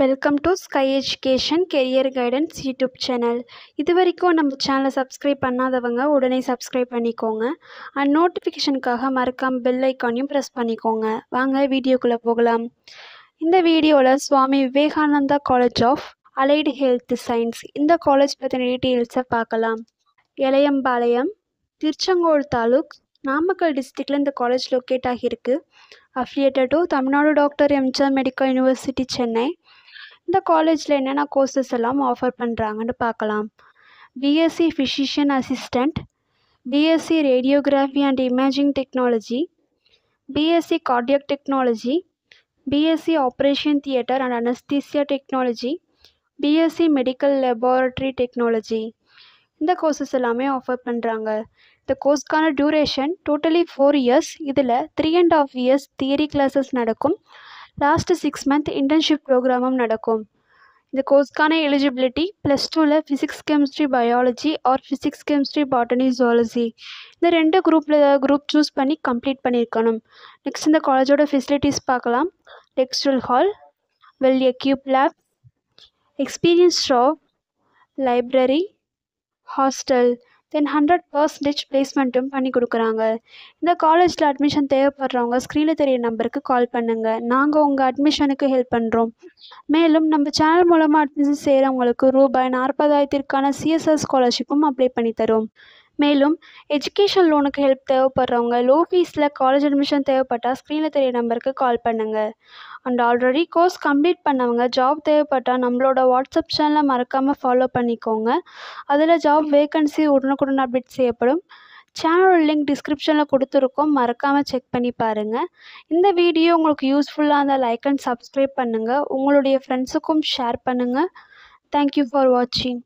Welcome to sky education career guidance YouTube channel. இது வரைக்கும் நம்ம சேனலை சப்ஸ்கிரைப் பண்ணாதவங்க உடனே சப்ஸ்கிரைப் பண்ணிக்கோங்க. அண்ட் நோட்டிஃபிகேஷனுக்காக மறக்காமல் பெல் ஐக்கானையும் ப்ரெஸ் பண்ணிக்கோங்க. வாங்க வீடியோக்குள்ளே போகலாம். இந்த வீடியோவில் Swami Vivekananda college of allied health science இந்த காலேஜ் பற்றின டீட்டெயில்ஸை பார்க்கலாம். எளையம்பாளையம், திருச்செங்கோடு தாலுக், நாமக்கல் டிஸ்ட்ரிக்டில் இந்த காலேஜ் லொக்கேட் ஆகியிருக்கு. Affiliated to Tamil Nadu doctor MGR medical university Chennai. இந்த காலேஜில் என்னென்ன கோர்சஸ் எல்லாம் ஆஃபர் பண்ணுறாங்கன்னு பார்க்கலாம். BSc physician assistant, BSc radiography and imaging technology, BSc cardiac technology, BSc operation theatre and anaesthesia technology, BSc medical laboratory technology. இந்த courses எல்லாமே offer பண்ணுறாங்க. இந்த கோர்ஸ்க்கான டியூரேஷன் டோட்டலி 4 years. இதில் 3.5 years தியரி கிளாஸஸ் நடக்கும். Last 6 month internship ப்ரோக்ராமும் நடக்கும். இந்த கோர்ஸ்க்கான எலிஜிபிலிட்டி +2ல் physics chemistry biology or physics chemistry botany zoology இந்த 2 குரூப்பில் ஏதாவது குரூப் சூஸ் பண்ணி கம்ப்ளீட் பண்ணியிருக்கணும். நெக்ஸ்ட் இந்த காலேஜோட ஃபெசிலிட்டிஸ் பார்க்கலாம். Lecture hall, well equipped lab, experience staff, library, hostel, then 100% பிளேஸ்மெண்ட்டும் பண்ணி கொடுக்குறாங்க. இந்த காலேஜில் அட்மிஷன் தேவைப்படுறவங்க ஸ்க்ரீனில் தெரிய நம்பருக்கு கால் பண்ணுங்கள். நாங்கள் உங்கள் அட்மிஷனுக்கு ஹெல்ப் பண்ணுறோம். மேலும் நம்ம சேனல் மூலமாக அட்மிஷன் செய்கிறவங்களுக்கு ₹40,000 சிஎஸ்ஆர் ஸ்காலர்ஷிப்பும் அப்ளை பண்ணி தரோம். மேலும் எஜுகேஷன் லோனுக்கு ஹெல்ப் தேவைப்படுறவங்க லோ ஃபீஸில் காலேஜ் அட்மிஷன் தேவைப்பட்டால் ஸ்க்ரீனில் தெரிய நம்பருக்கு கால் பண்ணுங்கள். அண்ட் ஆல்ரெடி கோர்ஸ் கம்ப்ளீட் பண்ணவங்க ஜாப் தேவைப்பட்டால் நம்மளோட வாட்ஸ்அப் சேனலை மறக்காமல் ஃபாலோ பண்ணிக்கோங்க. அதில் ஜாப் வேகன்சி உடனுக்குடன் அப்டேட் செய்யப்படும். சேனலோட லிங்க் டிஸ்கிரிப்ஷனில் கொடுத்துருக்கோம், மறக்காமல் செக் பண்ணி பாருங்கள். இந்த வீடியோ உங்களுக்கு யூஸ்ஃபுல்லாக இருந்தால் லைக் அண்ட் சப்ஸ்கிரைப் பண்ணுங்கள். உங்களுடைய ஃப்ரெண்ட்ஸுக்கும் ஷேர் பண்ணுங்கள். தேங்க்யூ ஃபார் வாட்சிங்.